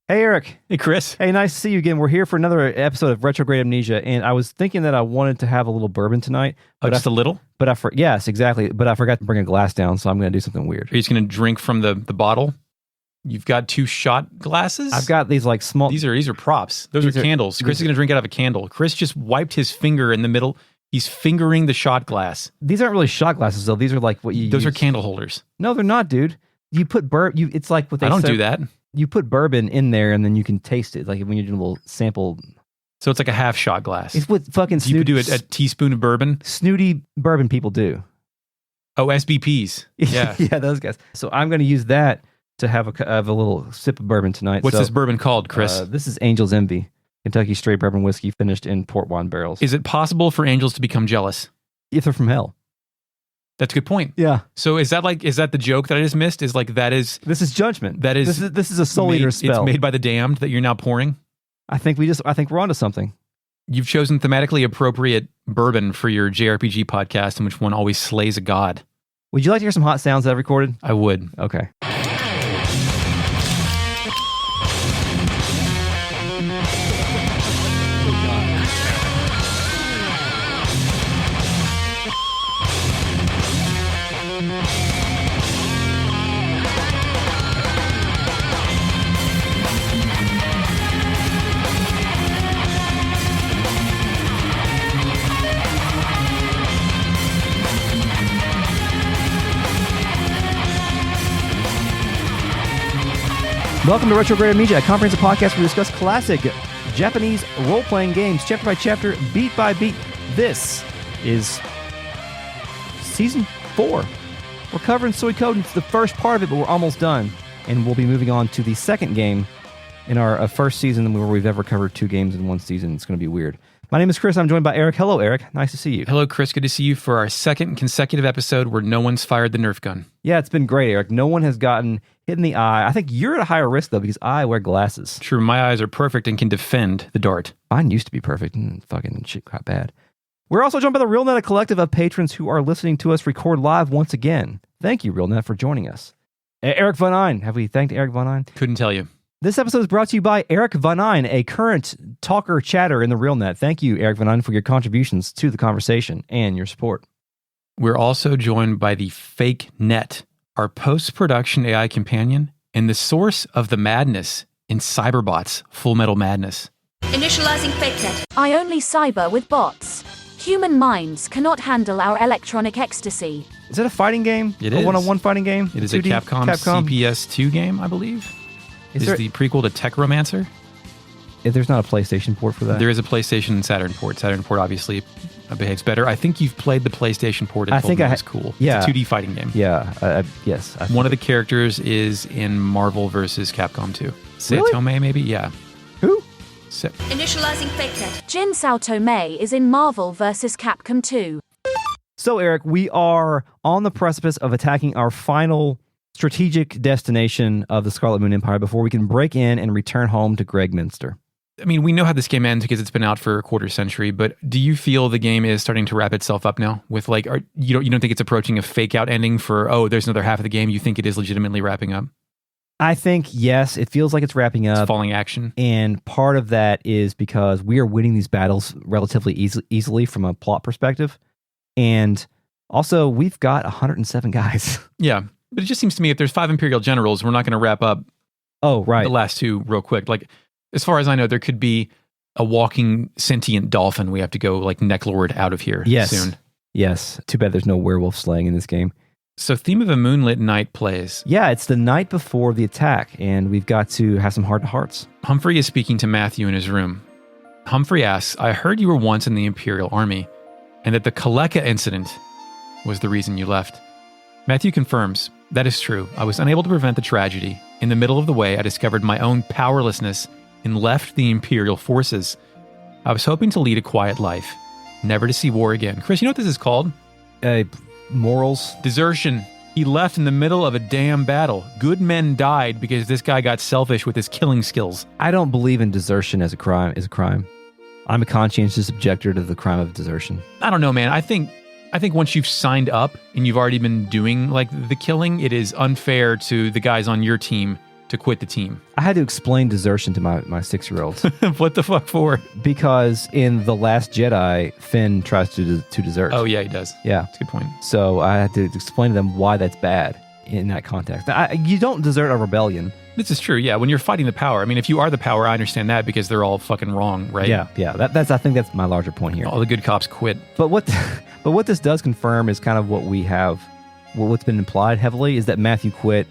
Hey, Eric. Hey, Chris. Hey, nice to see you again. We're here for another episode of Retrograde Amnesia, and I was thinking that I wanted to have a little bourbon tonight. Oh, just a little? But yes, exactly. But I forgot to bring a glass down, so I'm going to do something weird. Are you just going to drink from the bottle? You've got 2 shot glasses? I've got these like small... These are props. Those are candles. Chris is going to drink out of a candle. Chris just wiped his finger in the middle. He's fingering the shot glass. These aren't really shot glasses, though. These are like what you Those use. are candle holders. No, they're not, dude. You put it's like what they I don't do that. You put bourbon in there, and then you can taste it. Like when you do a little sample... So it's like a half shot glass. It's what fucking snooty... You do a teaspoon of bourbon? Snooty bourbon people do. Oh, SBPs. Yeah. Yeah, those guys. So I'm going to use that to have a little sip of bourbon tonight. What's this bourbon called, Chris? This is Angel's Envy, Kentucky straight bourbon whiskey finished in port wine barrels. Is it possible for angels to become jealous? If they're from hell. That's a good point. Yeah. So is that the joke that I just missed? Is like This is judgment. This is a soul eater spell. It's made by the damned that you're now pouring? I think we're onto something. You've chosen thematically appropriate bourbon for your JRPG podcast in which one always slays a god. Would you like to hear some hot sounds that I've recorded? I would. Okay. Welcome to Retrograde Amnesia, a comprehensive podcast where we discuss classic Japanese role-playing games, chapter by chapter, beat by beat. This is Season 4. We're covering Suikoden. It's the first part of it, but we're almost done. And we'll be moving on to the second game in our first season where we've ever covered 2 games in one season. It's going to be weird. My name is Chris. I'm joined by Eric. Hello, Eric. Nice to see you. Hello, Chris. Good to see you for our second consecutive episode where no one's fired the Nerf gun. Yeah, it's been great, Eric. No one has gotten hit in the eye. I think you're at a higher risk, though, because I wear glasses. True. My eyes are perfect and can defend the dart. Mine used to be perfect and fucking shit got bad. We're also joined by the RealNet, a collective of patrons who are listening to us record live once again. Thank you, RealNet, for joining us. Eric Von Ein. Have we thanked Eric Von Ein? Couldn't tell you. This episode is brought to you by Eric Von Ein, a current talker chatter in the RealNet. Thank you, Eric Von Ein, for your contributions to the conversation and your support. We're also joined by the Fake Net, our post-production AI companion and the source of the madness in Cyberbots' Full Metal Madness. Initializing Fake Net. I only cyber with bots. Human minds cannot handle our electronic ecstasy. Is it a fighting game? It a is. one-on-one fighting game? It is a Capcom CPS2 game, I believe. Is the prequel to Techromancer? If there's not a PlayStation port for that? There is a PlayStation and Saturn port. Saturn port obviously behaves better. I think you've played the PlayStation port and told me it's cool. Yeah. It's a 2D fighting game. Yeah, yes. One of the characters is in Marvel vs. Capcom 2. Really? Tomei, maybe? Yeah. Who? Initializing Fake Net. Jin Sao Tomei is in Marvel vs. Capcom 2. So, Eric, we are on the precipice of attacking our final strategic destination of the Scarlet Moon Empire before we can break in and return home to Gregminster. I mean, we know how this game ends because it's been out for a quarter century, but do you feel the game is starting to wrap itself up now? With like, you don't think it's approaching a fake out ending for, there's another half of the game? You think it is legitimately wrapping up? I think, yes, it feels like it's wrapping up. It's falling action. And part of that is because we are winning these battles relatively easily from a plot perspective. And also, we've got 107 guys. Yeah, but it just seems to me if there's 5 Imperial generals, we're not going to wrap up the last 2 real quick. Like, as far as I know, there could be a walking sentient dolphin we have to go like necklord out of here soon. Yes. Too bad there's no werewolf slaying in this game. So Theme of a Moonlit Night plays. Yeah, it's the night before the attack, and we've got to have some heart-to-hearts. Humphrey is speaking to Mathiu in his room. Humphrey asks, I heard you were once in the Imperial Army, and that the Kaleka incident was the reason you left. Mathiu confirms, that is true. I was unable to prevent the tragedy. In the middle of the way, I discovered my own powerlessness and left the Imperial forces. I was hoping to lead a quiet life, never to see war again. Chris, you know what this is called? Morals. Desertion. He left in the middle of a damn battle. Good men died because this guy got selfish with his killing skills. I don't believe in desertion as a crime. I'm a conscientious objector to the crime of desertion. I don't know, man. I think once you've signed up and you've already been doing like the killing, it is unfair to the guys on your team to quit the team. I had to explain desertion to my 6-year-olds What the fuck for? because in The Last Jedi, Finn tries to desert. Oh, yeah, he does. Yeah. That's a good point. So I had to explain to them why that's bad in that context. You don't desert a rebellion. This is true, yeah. When you're fighting the power, I mean, if you are the power, I understand that because they're all fucking wrong, right? Yeah. I think that's my larger point here. All the good cops quit. But what this does confirm is kind of what we have, what's been implied heavily is that Matthew quit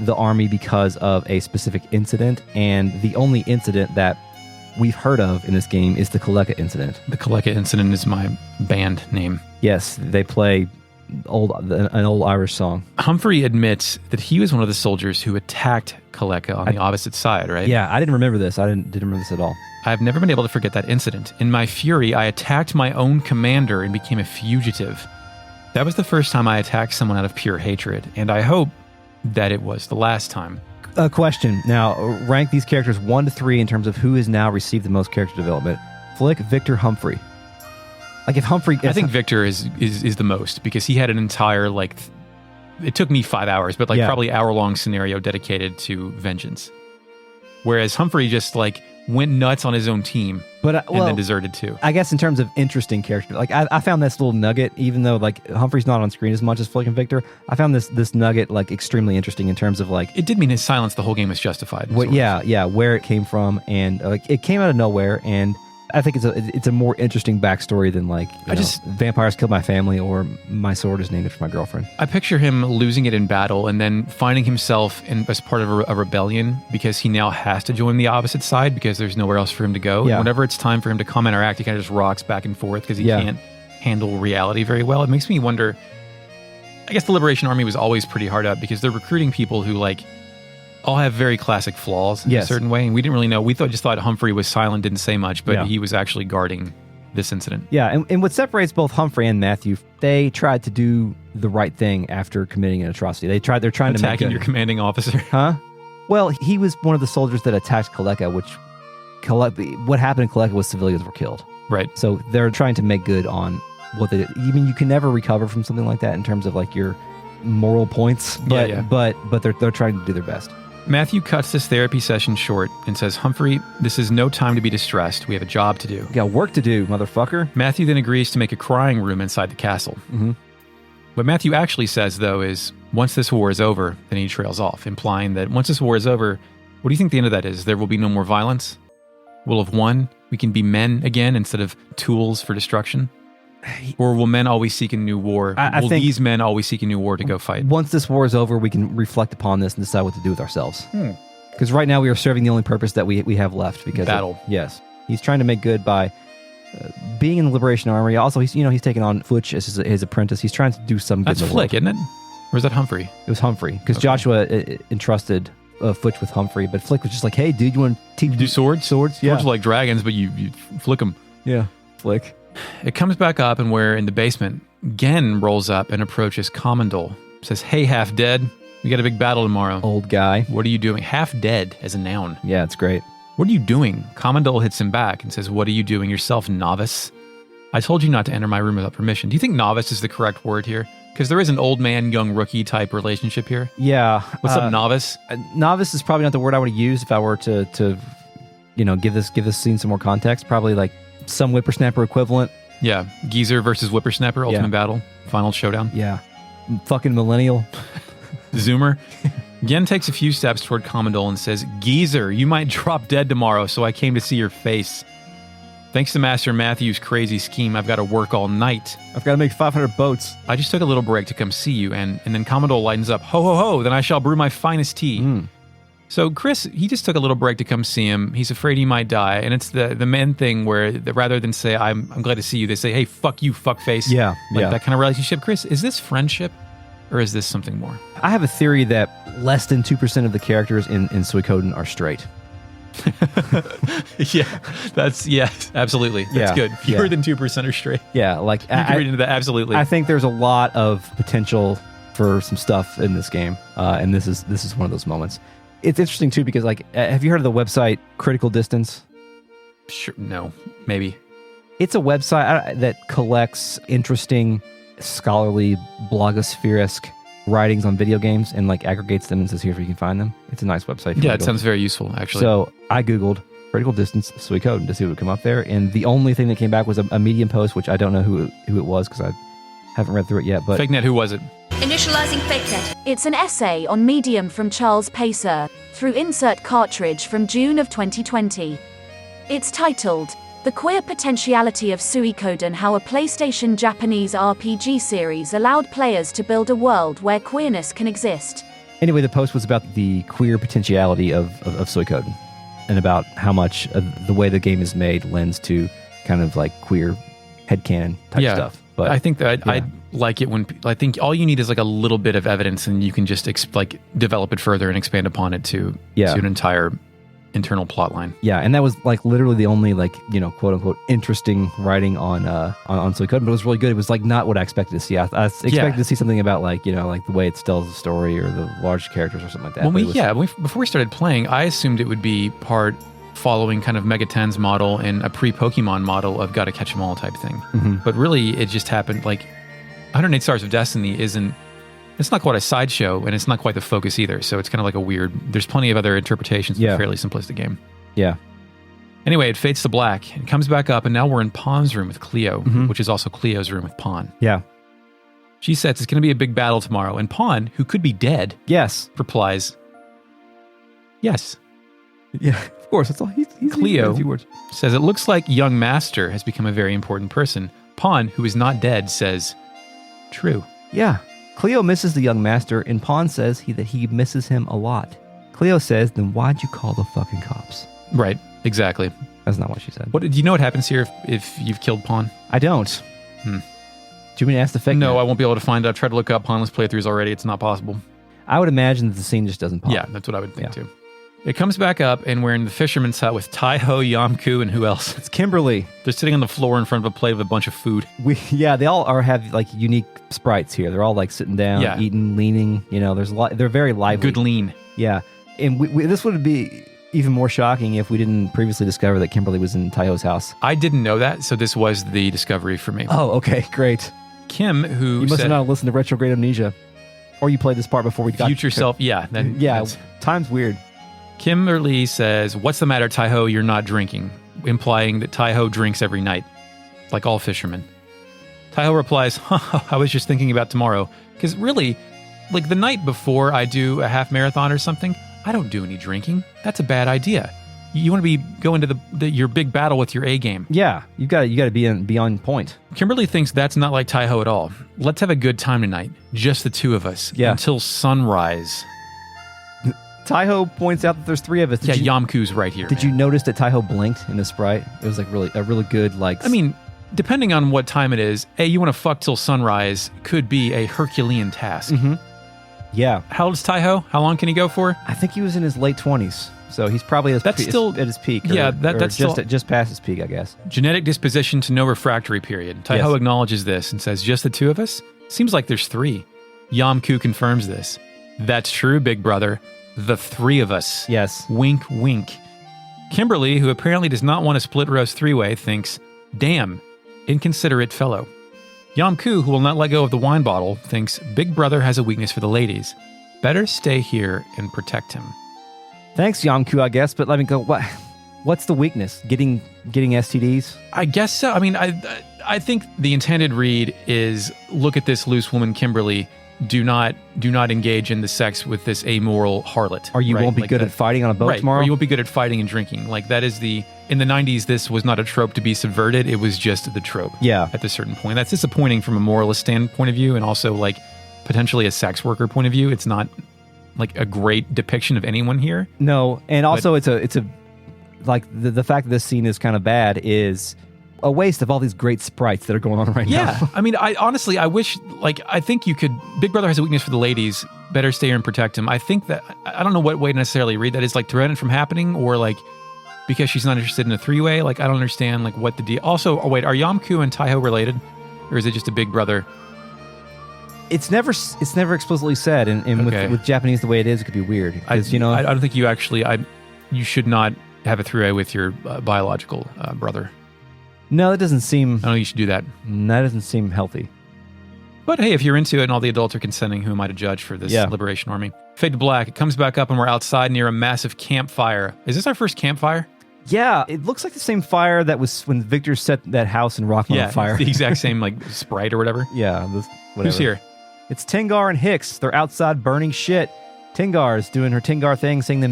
the army because of a specific incident, and the only incident that we've heard of in this game is the Kaleka incident. The Kaleka incident is my band name. Yes, they play an old Irish song. Humphrey admits that he was one of the soldiers who attacked Kaleka on the opposite side, right? Yeah, I didn't remember this. I didn't remember this at all. I've never been able to forget that incident. In my fury, I attacked my own commander and became a fugitive. That was the first time I attacked someone out of pure hatred, and I hope that it was the last time. A question. Now, rank these characters 1 to 3 in terms of who has now received the most character development. Flick, Victor, Humphrey. Like if Humphrey... I think Victor is the most because he had an entire, it took me 5 hours, but probably hour-long scenario dedicated to vengeance. Whereas Humphrey just went nuts on his own team and then deserted too. I guess in terms of interesting character, I found this little nugget, even though Humphrey's not on screen as much as Flick and Victor, I found this nugget extremely interesting in terms of It did mean his silence the whole game was justified. Where it came from, and it came out of nowhere, and I think it's a more interesting backstory than vampires killed my family or my sword is named after my girlfriend. I picture him losing it in battle and then finding himself as part of a rebellion because he now has to join the opposite side because there's nowhere else for him to go. Yeah. Whenever it's time for him to comment or act, he kind of just rocks back and forth because he can't handle reality very well. It makes me wonder, I guess the Liberation Army was always pretty hard up because they're recruiting people who all have very classic flaws in a certain way, and we didn't really know. We just thought Humphrey was silent, didn't say much, but he was actually guarding this incident. Yeah, and what separates both Humphrey and Matthew, they tried to do the right thing after committing an atrocity. They're trying to make attacking your commanding officer. Huh? Well, he was one of the soldiers that attacked Kaleka, what happened in Kaleka was civilians were killed. Right. So they're trying to make good on what they did. I mean, you can never recover from something like that in terms of your moral points, but they're trying to do their best. Matthew cuts this therapy session short and says, Humphrey, this is no time to be distressed. We have a job to do. You got work to do, motherfucker. Matthew then agrees to make a crying room inside the castle. Mm-hmm. What Matthew actually says, though, is once this war is over, then he trails off, implying that once this war is over, what do you think the end of that is? There will be no more violence? We'll have won? We can be men again instead of tools for destruction? Or will men always seek a new war? Will these men always seek a new war to go fight? Once this war is over, we can reflect upon this and decide what to do with ourselves. Because right now we are serving the only purpose that we have left. Because battle. Yes. He's trying to make good by being in the Liberation Army. Also, he's taking on Flitch as his apprentice. He's trying to do some good. That's Flick, isn't it? Or is that Humphrey? It was Humphrey. Because Joshua entrusted Flitch with Humphrey, but Flick was just hey, dude, you want to teach do swords? Swords, yeah. Swords are like dragons, but you flick them. Yeah, Flick. It comes back up, and we're in the basement. Gen rolls up and approaches Commandol. Says, hey, half dead. We got a big battle tomorrow. Old guy. What are you doing? Half dead as a noun. Yeah, it's great. What are you doing? Commandol hits him back and says, what are you doing yourself, novice? I told you not to enter my room without permission. Do you think novice is the correct word here? Because there is an old man, young rookie type relationship here. Yeah. What's up, novice? Novice is probably not the word I would use if I were to give this scene some more context. Probably some whippersnapper equivalent. Yeah, geezer versus whippersnapper, ultimate battle, final showdown. Yeah, fucking millennial. Zoomer. Gen takes a few steps toward Commandol and says, geezer, you might drop dead tomorrow, so I came to see your face. Thanks to Master Matthew's crazy scheme, I've got to work all night. I've got to make 500 boats. I just took a little break to come see you, and then Commandol lightens up, ho, ho, ho, then I shall brew my finest tea. So Chris, he just took a little break to come see him. He's afraid he might die. And it's the men thing where rather than say, I'm glad to see you, they say, hey, fuck you, fuckface. Yeah. That kind of relationship. Chris, is this friendship or is this something more? I have a theory that less than 2% of the characters in Suikoden are straight. Absolutely. That's good. Fewer than 2% are straight. Yeah. You can read into that, absolutely. I think there's a lot of potential for some stuff in this game. And this is one of those moments. It's interesting, too, because, have you heard of the website Critical Distance? Sure. No. Maybe. It's a website that collects interesting, scholarly, blogosphere-esque writings on video games and like aggregates them and says here's where you can find them. It's a nice website. Yeah, it sounds very useful, actually. So I Googled critical distance Suikoden to see what would come up there, and the only thing that came back was a Medium post, which I don't know who it was because I haven't read through it yet. But FakeNet, who was it? Initializing FakeNet. It's an essay on Medium from Charles Pacer, through insert cartridge from June of 2020. It's titled, The Queer Potentiality of Suikoden: How a PlayStation Japanese RPG Series Allowed Players to Build a World Where Queerness Can Exist. anyway, the post was about the queer potentiality of Suikoden, and about how much the way the game is made lends to kind of like queer headcanon type stuff. But I think that I like it when I think all you need is like a little bit of evidence, and you can just like develop it further and expand upon it to an entire internal plot line. Yeah, and that was like literally the only like, you know, quote unquote interesting writing on Suikoden, but it was really good. It was like not what I expected to see. I expected to see something about like, you know, like the way it tells the story or the large characters or something like that. Before we started playing, I assumed it would be part following kind of Megaten's model and a pre-Pokemon model of gotta catch 'em all type thing. Mm-hmm. But really, it just happened like 108 Stars of Destiny it's not quite a sideshow, and it's not quite the focus either. So it's kind of like a weird, there's plenty of other interpretations of a fairly simplistic game. Yeah. Anyway, it fades to black and comes back up, and now we're in Pawn's room with Cleo, which is also Cleo's room with Pawn. Yeah. She says it's going to be a big battle tomorrow, and Pawn, who could be dead, replies, yes. Yeah, of course. That's all. He's Cleo a few words. says it looks like young Master has become a very important person. Pawn, who is not dead, says, true. Yeah. Cleo misses the young Master, and Pawn says that he misses him a lot. Cleo says, then why'd you call the fucking cops? Right, exactly. That's not what she said. What do you know what happens here if you've killed Pawn? I don't. Do you mean to ask the fake? No, I won't be able to find out. I've tried to look up Pawnless playthroughs already. It's not possible. I would imagine that the scene just doesn't pop. Yeah, that's what I would think too. It comes back up, and we're in the fisherman's hut with Taiho, Yamku, and who else? It's Kimberly. They're sitting on the floor in front of a plate of a bunch of food. They all have like unique sprites here. They're all like sitting down, eating, leaning. You know, there's a lot. They're very lively. Good lean. Yeah, and this would be even more shocking if we didn't previously discover that Kimberly was in Taiho's house. I didn't know that, so this was the discovery for me. Oh, okay, great. Kim, who you must have not listened to Retrograde Amnesia, or you played this part before we got Future Self. Yeah, time's weird. Kimberly says, what's the matter, Taiho? You're not drinking, implying that Taiho drinks every night, like all fishermen. Taiho replies, I was just thinking about tomorrow. Because really, like the night before I do a half marathon or something, I don't do any drinking. That's a bad idea. You want to go into your big battle with your A game. Yeah, you got to be on point. Kimberly thinks that's not like Taiho at all. Let's have a good time tonight, just the two of us, until sunrise. Taiho points out that there's three of us. Yamku's right here. Did you notice that Taiho blinked in the sprite? It was like a really good like. I mean, depending on what time it is, you want to fuck till sunrise could be a Herculean task. Mm-hmm. Yeah. How old is Taiho? How long can he go for? I think he was in his late 20s, so he's probably at his peak. That's just past his peak, I guess. Genetic disposition to no refractory period. Taiho acknowledges this and says, "Just the two of us? Seems like there's three." Yamku confirms this. That's true, big brother. The three of us. Yes. Wink, wink. Kimberly, who apparently does not want a split roast three-way, thinks, damn, inconsiderate fellow. Yamku, who will not let go of the wine bottle, thinks big brother has a weakness for the ladies. Better stay here and protect him. Thanks, Yamku, I guess, but let me go. What's the weakness? Getting STDs? I guess so. I mean, I think the intended read is, look at this loose woman, Kimberly. Do not engage in the sex with this amoral harlot. Or you won't be good at fighting on a boat tomorrow? Or you won't be good at fighting and drinking. Like, that is in the 90s, this was not a trope to be subverted. It was just the trope. Yeah. At a certain point. That's disappointing from a moralist standpoint of view, and also, like, potentially a sex worker point of view. It's not, like, a great depiction of anyone here. No, and also it's a like, the fact that this scene is kind of bad is a waste of all these great sprites that are going on right now. Yeah. I mean, I wish, like, I think you could, Big Brother has a weakness for the ladies, better stay here and protect him. I think that, I don't know what way to necessarily read that is, like, to prevent it from happening, or, like, because she's not interested in a three-way. Like, I don't understand, like, what the deal. Also, are Yamku and Taiho related? Or is it just a Big Brother? It's never explicitly said, and with Japanese the way it is, it could be weird. I don't think you actually, you should not have a three-way with your biological brother. No, that doesn't seem... I don't think you should do that. That doesn't seem healthy. But hey, if you're into it and all the adults are consenting, who am I to judge for this liberation army? Fade to black. It comes back up and we're outside near a massive campfire. Is this our first campfire? Yeah, it looks like the same fire that was when Victor set that house in Rockland on fire. It's the exact same like sprite or whatever. Yeah, whatever. Who's here? It's Tingar and Hicks. They're outside burning shit. Tingar's doing her Tingar thing, saying the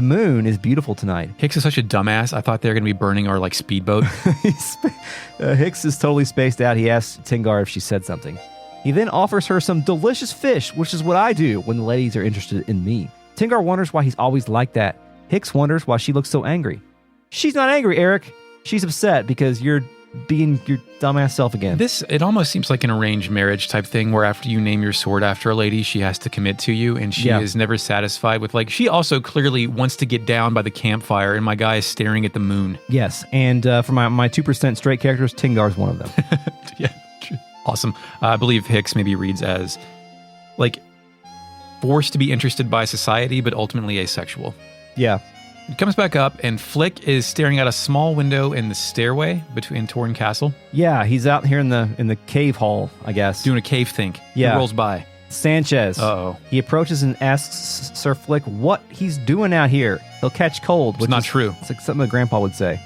moon is beautiful tonight. Hicks is such a dumbass. I thought they were going to be burning our like speedboat. Hicks is totally spaced out. He asks Tingar if she said something. He then offers her some delicious fish, which is what I do when the ladies are interested in me. Tingar wonders why he's always like that. Hicks wonders why she looks so angry. She's not angry, Eric. She's upset because you're being your dumbass self again. It almost seems like an arranged marriage type thing where after you name your sword after a lady, she has to commit to you, and she is never satisfied with she also clearly wants to get down by the campfire, and my guy is staring at the moon. Yes, and for my 2% straight characters, Tingar's one of them. Yeah, awesome. I believe Hicks maybe reads as forced to be interested by society, but ultimately asexual. Yeah. It comes back up, and Flick is staring out a small window in the stairway between Torn Castle. Yeah, he's out here in the cave hall, I guess. Doing a cave think. Yeah. He rolls by. Sanchez. Uh-oh. He approaches and asks Sir Flick what he's doing out here. He'll catch cold. It's not true. It's like something a grandpa would say.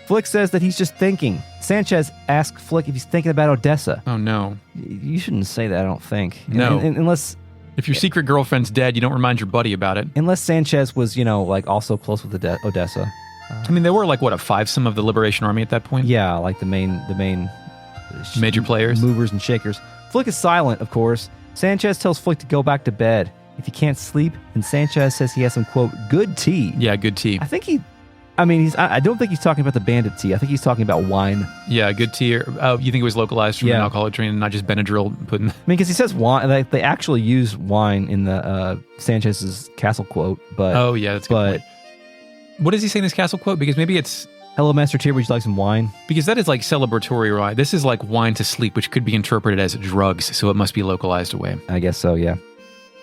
Flick says that he's just thinking. Sanchez asks Flick if he's thinking about Odessa. Oh, no. You shouldn't say that, I don't think. No. Unless... If your secret girlfriend's dead, you don't remind your buddy about it. Unless Sanchez was, also close with Odessa. I mean, they were a fivesome of the Liberation Army at that point? Yeah, like the main major players. Movers and shakers. Flick is silent, of course. Sanchez tells Flick to go back to bed. If he can't sleep, and Sanchez says he has some, quote, good tea. Yeah, good tea. I don't think he's talking about the bandit tea. I think he's talking about wine. Yeah, good tea. You think it was localized from an alcoholic drink and not just Benadryl put in? Because he says wine. They actually use wine in the Sanchez's castle quote. But oh, yeah, that's a good point. What does he say in his castle quote? Because maybe it's... Hello, Master Tyr, would you like some wine? Because that is like celebratory wine. This is like wine to sleep, which could be interpreted as drugs, so it must be localized away. I guess so, yeah.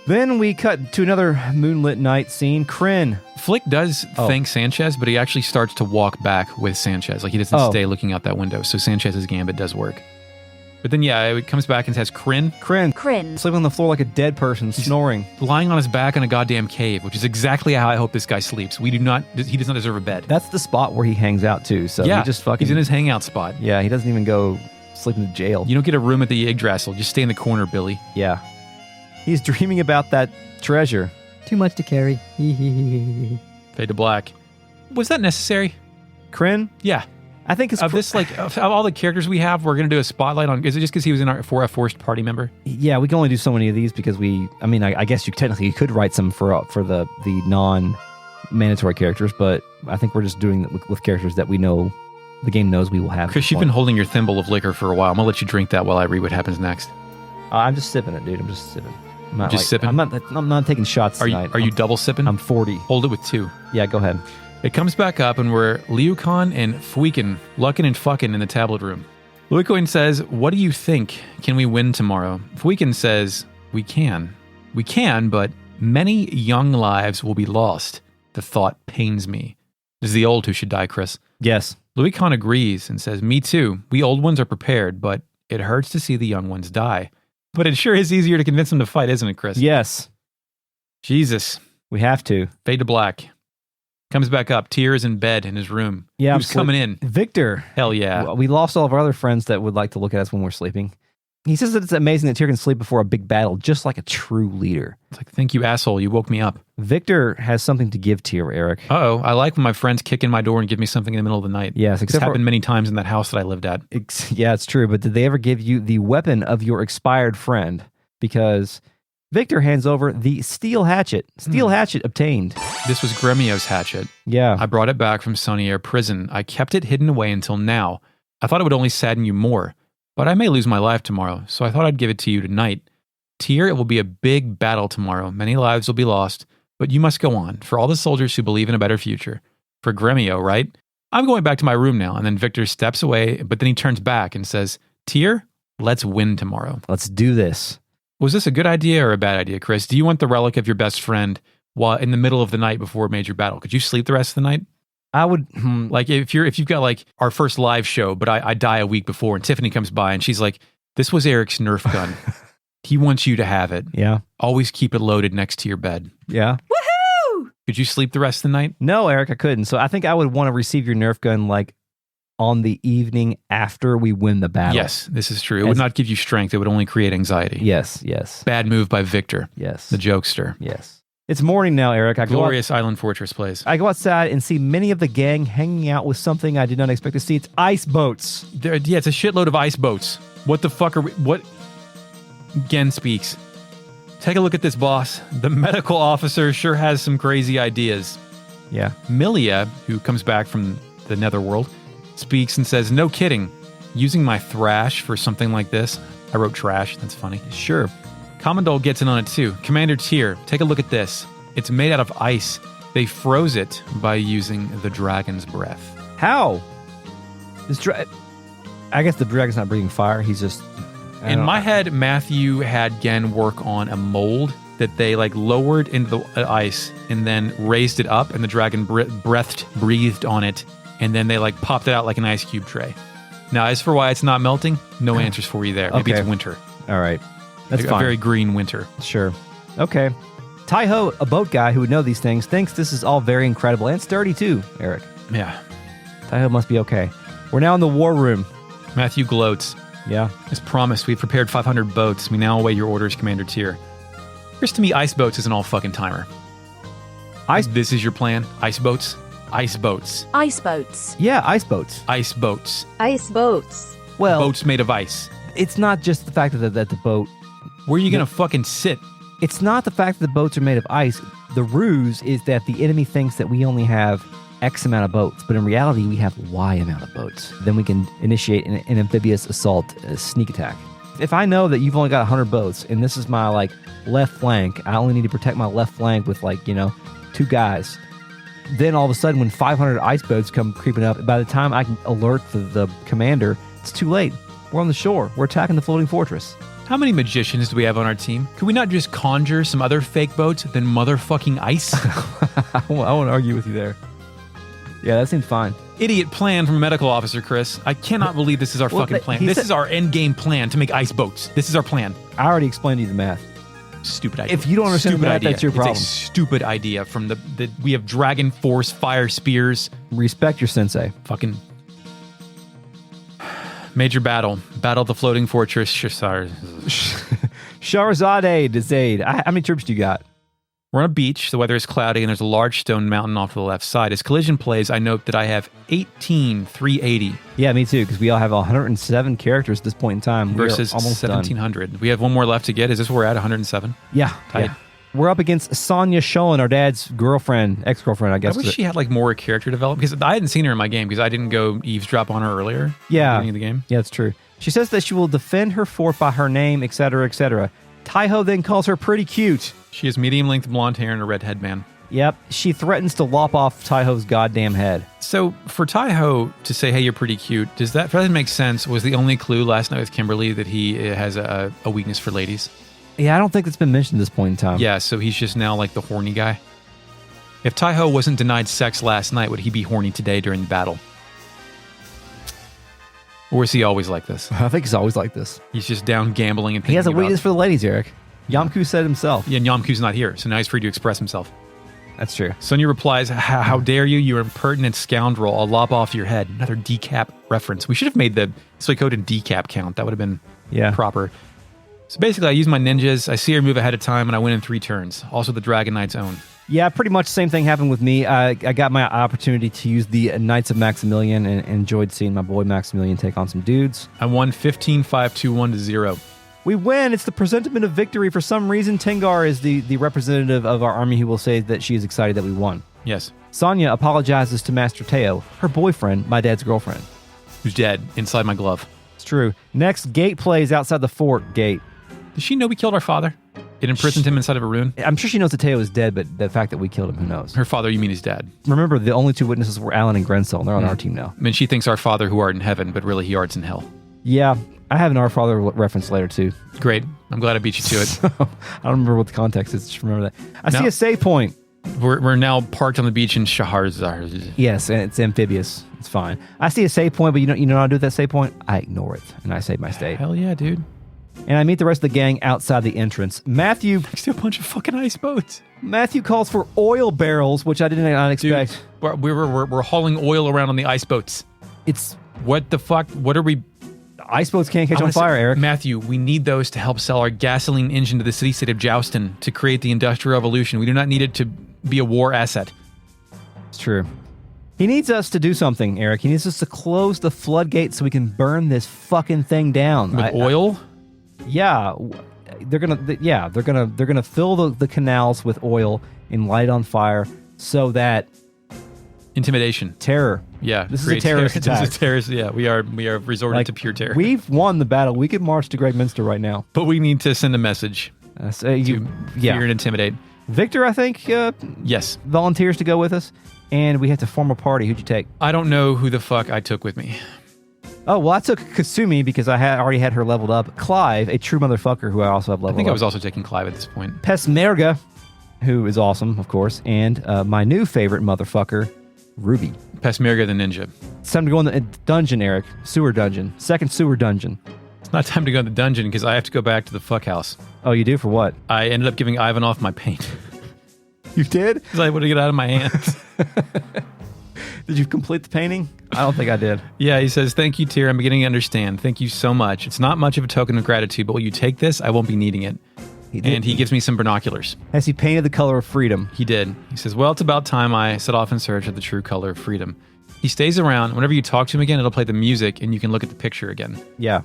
Then we cut to another moonlit night scene. Kryn. Flick does thank Sanchez, but he actually starts to walk back with Sanchez. He doesn't stay looking out that window. So Sanchez's gambit does work. But then, it comes back and says Kryn. Sleeping on the floor like a dead person, snoring. Lying on his back in a goddamn cave, which is exactly how I hope this guy sleeps. He does not deserve a bed. That's the spot where he hangs out too. So he's in his hangout spot. Yeah, he doesn't even go sleep in the jail. You don't get a room at the Yggdrasil. Just stay in the corner, Billy. Yeah. He's dreaming about that treasure. Too much to carry. Fade to black. Was that necessary? Kryn? Yeah. I think it's... Of all the characters we have, we're going to do a spotlight on... Is it just because he was for a forced party member? Yeah, we can only do so many of these because I guess you technically could write some for the non-mandatory characters, but I think we're just doing it with characters that we know, the game knows we will have. Chris, you've been holding your thimble of liquor for a while. I'm going to let you drink that while I read what happens next. I'm just sipping it, dude. I'm just sipping. Sipping? I'm not taking shots tonight. Are you double sipping? I'm 40. Hold it with 2. Yeah, go ahead. It comes back up and we're Liucon and Fuiken lucking and fucking in the tablet room. Liucon says, what do you think? Can we win tomorrow? Fuiken says, we can. We can, but many young lives will be lost. The thought pains me. It is the old who should die, Chris. Yes. Liucon agrees and says, me too. We old ones are prepared, but it hurts to see the young ones die. But it sure is easier to convince them to fight, isn't it, Chris? Yes. Jesus. We have to. Fade to black. Comes back up. Tyr is in bed in his room. Yeah. Who's coming in? Victor. Hell yeah. We lost all of our other friends that would like to look at us when we're sleeping. He says that it's amazing that Tyr can sleep before a big battle, just like a true leader. It's like, thank you, asshole. You woke me up. Victor has something to give Tyr, Eric. Uh-oh. I like when my friends kick in my door and give me something in the middle of the night. Yes. It's happened many times in that house that I lived at. Yeah, it's true. But did they ever give you the weapon of your expired friend? Because Victor hands over the steel hatchet. Steel hatchet obtained. This was Gremio's hatchet. Yeah. I brought it back from Sonia prison. I kept it hidden away until now. I thought it would only sadden you more. But I may lose my life tomorrow, so I thought I'd give it to you tonight. Tyr, it will be a big battle tomorrow. Many lives will be lost, but you must go on, for all the soldiers who believe in a better future. For Gremio, right? I'm going back to my room now, and then Victor steps away, but then he turns back and says, Tyr, let's win tomorrow. Let's do this. Was this a good idea or a bad idea, Chris? Do you want the relic of your best friend while in the middle of the night before a major battle? Could you sleep the rest of the night? I would like if you've got like our first live show, but I die a week before, and Tiffany comes by and she's like, This was Eric's Nerf gun. He wants you to have it. Yeah. Always keep it loaded next to your bed. Yeah. Woohoo! Could you sleep the rest of the night? No, Eric, I couldn't. So I think I would want to receive your Nerf gun like on the evening after we win the battle. Yes, this is true. It would not give you strength. It would only create anxiety. Yes, yes. Bad move by Victor. Yes. The jokester. Yes. It's morning now, Eric. Glorious Island Fortress plays. I go outside and see many of the gang hanging out with something I did not expect to see. It's ice boats. Yeah, it's a shitload of ice boats. What the fuck are we... What... Gen speaks. Take a look at this, boss. The medical officer sure has some crazy ideas. Yeah. Milia, who comes back from the netherworld, speaks and says, no kidding. Using my thrash for something like this. I wrote trash. That's funny. Sure. Commandol gets in on it too. Commander Tyr, take a look at this. It's made out of ice. They froze it by using the dragon's breath. How? I guess the dragon's not breathing fire. He's just... In my head, Matthew had Gen work on a mold that they like lowered into the ice and then raised it up, and the dragon breathed on it, and then they like popped it out like an ice cube tray. Now, as for why it's not melting, no answers for you there. Maybe Okay. it's winter. All right. That's a fine. very green winter. Sure. Okay. Tai-Ho, a boat guy who would know these things, thinks this is all very incredible and sturdy too, Eric. Yeah. Tai-Ho must be okay. We're now in the war room. Matthew gloats. Yeah. As promised, we've prepared 500 boats. We now await your orders, Commander Tyr. Here's to me, ice boats is an all-fucking timer. This is your plan? Ice boats? Ice boats. Ice boats. Yeah, ice boats. Ice boats. Ice boats. Well, Boats made of ice. it's not just the fact that the boat... Where are you going to fucking sit? It's not the fact that the boats are made of ice. The ruse is that the enemy thinks that we only have X amount of boats, but in reality, we have Y amount of boats. Then we can initiate an amphibious assault sneak attack. If I know that you've only got 100 boats, and this is my, like, left flank, I only need to protect my left flank with, like, 2 guys. Then all of a sudden, when 500 ice boats come creeping up, by the time I can alert the commander, it's too late. We're on the shore. We're attacking the floating fortress. How many magicians do we have on our team? Could we not just conjure some other fake boats than motherfucking ice? I won't argue with you there. Yeah, that seems fine. Idiot plan from a medical officer, Chris. I cannot believe this is our fucking plan. This is our end game plan to make ice boats. This is our plan. I already explained to you the math. Stupid idea. If you don't understand the math, that's your problem. It's a stupid idea from the we have dragon force fire spears. Respect your sensei. Fucking major battle. Battle of the floating fortress. Shazarazade to Zaid. How many troops do you got? We're on a beach. The weather is cloudy, and there's a large stone mountain off to the left side. As collision plays, I note that I have 18,380 Yeah, me too, because we all have 107 characters at this point in time. versus We're almost 1,700. We have one more left to get. Is this where we're at? 107? Yeah, Tight. yeah. We're up against Sonia Shulen, our dad's girlfriend, ex-girlfriend, I I guess. wish she had like more character development because I hadn't seen her in my game because I didn't go eavesdrop on her earlier. At the Yeah. beginning of the game. Yeah, that's true. She says that she will defend her fort by her name, etc., etc. Tai-Ho then calls her pretty cute. She has medium-length blonde hair and a red headband. Yep, she threatens to lop off Tai-Ho's goddamn head. So for Tai-Ho to say, hey, you're pretty cute, does that make sense? Was the only clue last night with Kimberly that he has a weakness for ladies? Yeah, I don't think it's been mentioned at this point in time. Yeah, so he's just now like the horny guy. If Tai-Ho wasn't denied sex last night, would he be horny today during the battle? Or is he always like this? I think he's always like this. He's just down gambling and thinking He has a about... weakness for the ladies, Eric. Yamku said himself. Yeah, and Yamku's not here, so now he's free to express himself. That's true. Sonia replies, how dare you, you impertinent scoundrel, I'll lop off your head. Another decap reference. We should have made the Suikoden decap count. That would have been proper. So basically, I use my ninjas, I see her move ahead of time, and I win in 3 turns. Also the Dragon Knight's own. Yeah, pretty much the same thing happened with me. I got my opportunity to use the Knights of Maximilian and enjoyed seeing my boy Maximilian take on some dudes. I won 15-5-2-1-0. We win. It's the presentiment of victory. For some reason, Tengar is the representative of our army who will say that she is excited that we won. Yes. Sonia apologizes to Master Teo, her boyfriend, my dad's girlfriend. Who's dead inside my glove. It's true. Next, Gate plays outside the fort. Gate. Does she know we killed our father? It imprisoned him inside of a ruin? I'm sure she knows that Teo is dead, but the fact that we killed him, who knows? Her father, you mean his dad? Remember, the only 2 witnesses were Alan and Grensel, and they're on our team now. I mean, she thinks our father who art in heaven, but really he arts in hell. Yeah, I have an Our Father reference later, too. Great. I'm glad I beat you to it. I don't remember what the context is. Just remember that. I see a save point. We're now parked on the beach in Shazarazade. Yes, and it's amphibious. It's fine. I see a save point, but you know what I do with that save point? I ignore it, and I save my state. Hell yeah, dude. And I meet the rest of the gang outside the entrance. Matthew Next to a bunch of fucking ice boats. Matthew calls for oil barrels, which I did not expect. Dude, we're hauling oil around on the ice boats. It's What the fuck? What are we... ice boats can't catch on fire, Eric. Matthew, we need those to help sell our gasoline engine to the city-state of Jouston to create the Industrial Revolution. We do not need it to be a war asset. It's true. He needs us to do something, Eric. He needs us to close the floodgates so we can burn this fucking thing down. With oil? Yeah, they're gonna fill the canals with oil and light it on fire so that Intimidation. terror. Yeah. This is a terrorist attack. This is a terrorist, yeah. We are resorting to pure terror. We've won the battle. We could march to Great Minster right now. But we need to send a message to fear and intimidate. Victor, I think, Yes. volunteers to go with us, and we have to form a party. Who'd you take? I don't know who the fuck I took with me. Oh, well, I took Kasumi because I already had her leveled up. Clive, a true motherfucker who I also have leveled up. I think I was also taking Clive at this point. Pesmerga, who is awesome, of course, and my new favorite motherfucker, Ruby. Pesmerga the ninja. It's time to go in the dungeon, Eric. Sewer dungeon. Second sewer dungeon. It's not time to go in the dungeon because I have to go back to the fuck house. Oh, you do? For what? I ended up giving Ivanov my paint You did? because I wanted to get it out of my hands. Did you complete the painting? I don't think I did. Yeah, he says, "Thank you, Tyr. I'm beginning to understand. Thank you so much. It's not much of a token of gratitude, but will you take this? I won't be needing it." And he gives me some binoculars. Has he painted the color of freedom? He did. He says, "Well, it's about time I set off in search of the true color of freedom." He stays around. Whenever you talk to him again, it'll play the music, and you can look at the picture again. Yeah.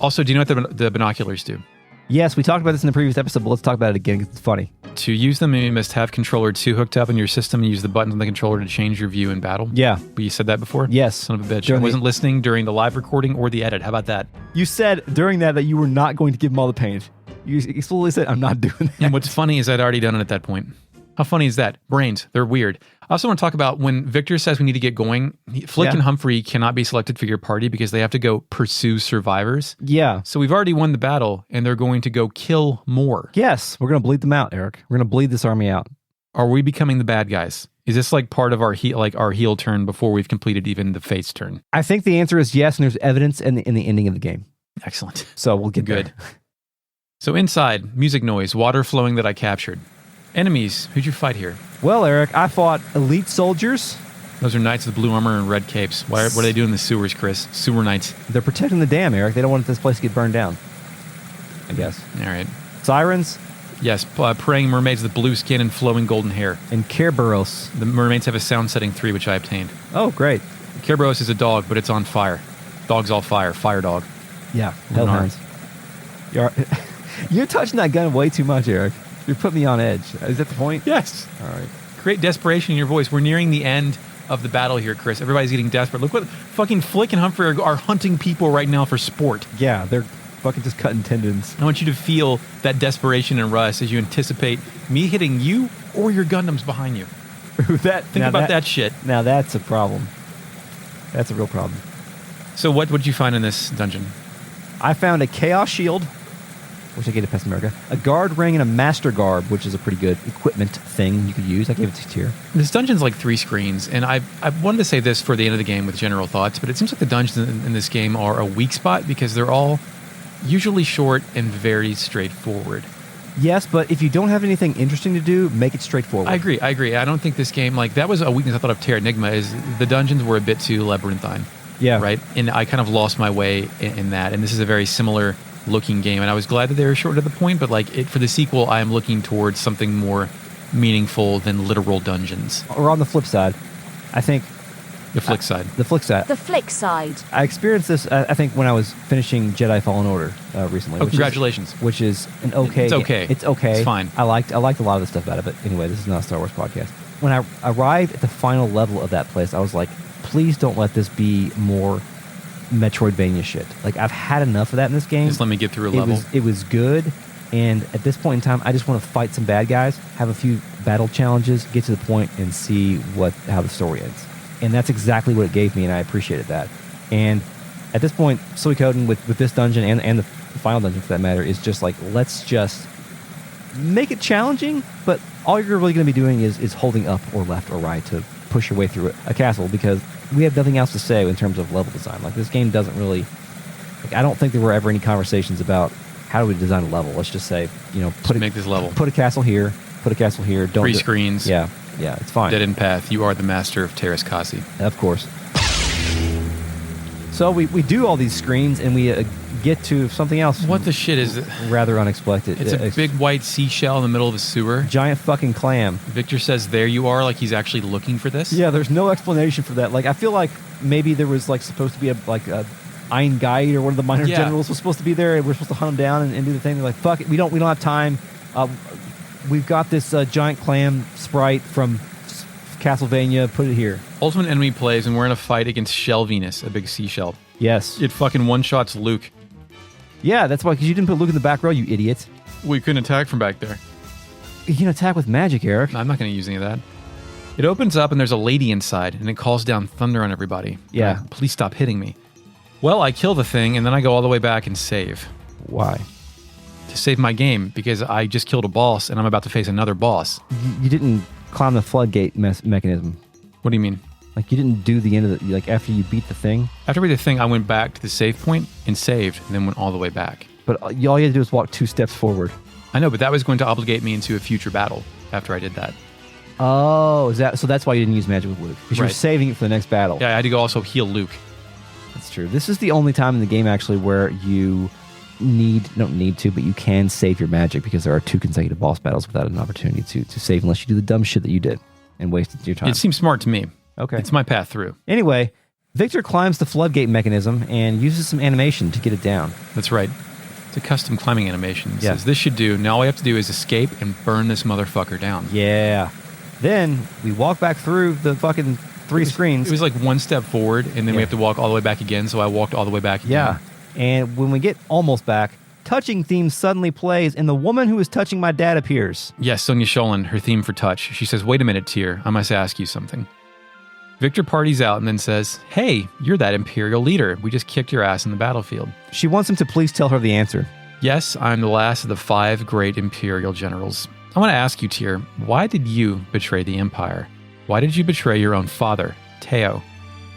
Also, do you know what the binoculars do? Yes, we talked about this in the previous episode, but let's talk about it again because it's funny. To use them, you must have controller 2 hooked up in your system and use the buttons on the controller to change your view in battle. Yeah. But you said that before? Yes. Son of a bitch. During I wasn't listening during the live recording or the edit. How about that? You said during that you were not going to give him all the paint. You explicitly said, I'm not doing that. And what's funny is I'd already done it at that point. How funny is that? Brains, they're weird. I also want to talk about when Victor says we need to get going, Flick and Humphrey cannot be selected for your party because they have to go pursue survivors. Yeah. So we've already won the battle, and they're going to go kill more. Yes, we're going to bleed them out, Eric. We're going to bleed this army out. Are we becoming the bad guys? Is this like part of our heel turn before we've completed even the face turn? I think the answer is yes, and there's evidence in the ending of the game. Excellent. So we'll get Good. there. So inside, music noise, water flowing that I captured. Enemies, who'd you fight here? Well, Eric, I fought elite soldiers. Those are knights with blue armor and red capes. What are they doing in the sewers, Chris? Sewer knights. They're protecting the dam, Eric. They don't want this place to get burned down, I guess. All right. Sirens Yes, praying mermaids with blue skin and flowing golden hair. and Kerberos. The mermaids have a sound setting 3, which I obtained. Oh, great. Kerberos is a dog, but it's on fire. Dog's all fire. Fire dog. Yeah, hellhounds. You're touching that gun way too much, Eric. You're putting me on edge. Is that the point? Yes. All right. Great desperation in your voice. We're nearing the end of the battle here, Chris. Everybody's getting desperate. Look what fucking Flick and Humphrey are hunting people right now for sport. Yeah, they're fucking just cutting tendons. I want you to feel that desperation in Russ as you anticipate me hitting you or your Gundams behind you. Think about that shit. Now that's a problem. That's a real problem. So what did you find in this dungeon? I found a Chaos Shield, which I gave to Pest America, a Guard Ring, and a Master Garb, which is a pretty good equipment thing you could use. I gave it to Tyr. This dungeon's like 3 screens, and I wanted to say this for the end of the game with general thoughts, but it seems like the dungeons in this game are a weak spot because they're all usually short and very straightforward. Yes, but if you don't have anything interesting to do, make it straightforward. I agree. I don't think this game, that was a weakness I thought of Terra Enigma, is the dungeons were a bit too labyrinthine. Yeah. Right? And I kind of lost my way in that, and this is a very similar looking game, and I was glad that they were short to the point, but for the sequel, I am looking towards something more meaningful than literal dungeons. Or on the flip side, I think... The flick side. The flick side. The flick side. I experienced this, I think, when I was finishing Jedi Fallen Order recently. Congratulations. Which is an okay... It's okay. It's okay. It's fine. I liked a lot of the stuff out of it. Anyway, this is not a Star Wars podcast. When I arrived at the final level of that place, I was like, please don't let this be more Metroidvania shit. I've had enough of that in this game. Just let me get through a level. It was good, and at this point in time, I just want to fight some bad guys, have a few battle challenges, get to the point, and see how the story ends. And that's exactly what it gave me, and I appreciated that. And at this point, Suikoden with this dungeon and the final dungeon for that matter is just let's just make it challenging, but all you're really going to be doing is holding up or left or right to push your way through a castle, because we have nothing else to say in terms of level design. Like, this game doesn't really... Like, I don't think there were ever any conversations about how do we design a level. Let's just say, make this level. Put a castle here, put a castle here. Don't 3 screens. Yeah, it's fine. Dead end path. You are the master of Terras Kasi. Of course. So we do all these screens, and we get to something else. What the shit is it? Rather unexpected. It's a big white seashell in the middle of a sewer. Giant fucking clam. Victor says, there you are, like he's actually looking for this. Yeah, there's no explanation for that. Like, I feel like maybe there was like supposed to be a Ein Guide or one of the minor generals was supposed to be there, and we're supposed to hunt him down and do the thing. They're like, fuck it, we don't have time. We've got this giant clam sprite from Castlevania. Put it here. Ultimate Enemy plays, and we're in a fight against Shell Venus, a big seashell. Yes. It fucking one-shots Luke. Yeah, that's why, because you didn't put Luke in the back row, you idiot. We couldn't attack from back there. You can attack with magic, Eric. No, I'm not going to use any of that. It opens up, and there's a lady inside, and it calls down thunder on everybody. Yeah. Please stop hitting me. Well, I kill the thing, and then I go all the way back and save. Why? To save my game, because I just killed a boss, and I'm about to face another boss. You didn't climb the floodgate mechanism. What do you mean? Like, you didn't do the end of the... Like, after you beat the thing? After we beat the thing, I went back to the save point and saved, and then went all the way back. But all you had to do was walk 2 steps forward. I know, but that was going to obligate me into a future battle after I did that. Oh, so that's why you didn't use magic with Luke. Because you were Right. saving it for the next battle. Yeah, I had to go also heal Luke. That's true. This is the only time in the game, actually, where you don't need to, but you can save your magic, because there are 2 consecutive boss battles without an opportunity to save, unless you do the dumb shit that you did and wasted your time. It seems smart to me. Okay. It's my path through. Anyway, Victor climbs the floodgate mechanism and uses some animation to get it down. That's right. It's a custom climbing animation. It Yeah. says this should do. Now all we have to do is escape and burn this motherfucker down. Yeah. Then we walk back through the fucking 3 screens. It was like 1 step forward, and then we have to walk all the way back again, so I walked all the way back again. Yeah. And when we get almost back, touching theme suddenly plays, and the woman who is touching my dad appears. Yes, Sonia Shulen, her theme for touch. She says, wait a minute, Tyr, I must ask you something. Victor parties out and then says, hey, you're that Imperial leader. We just kicked your ass in the battlefield. She wants him to please tell her the answer. Yes, I'm the last of the 5 great Imperial generals. I want to ask you, Tyr, why did you betray the Empire? Why did you betray your own father, Teo?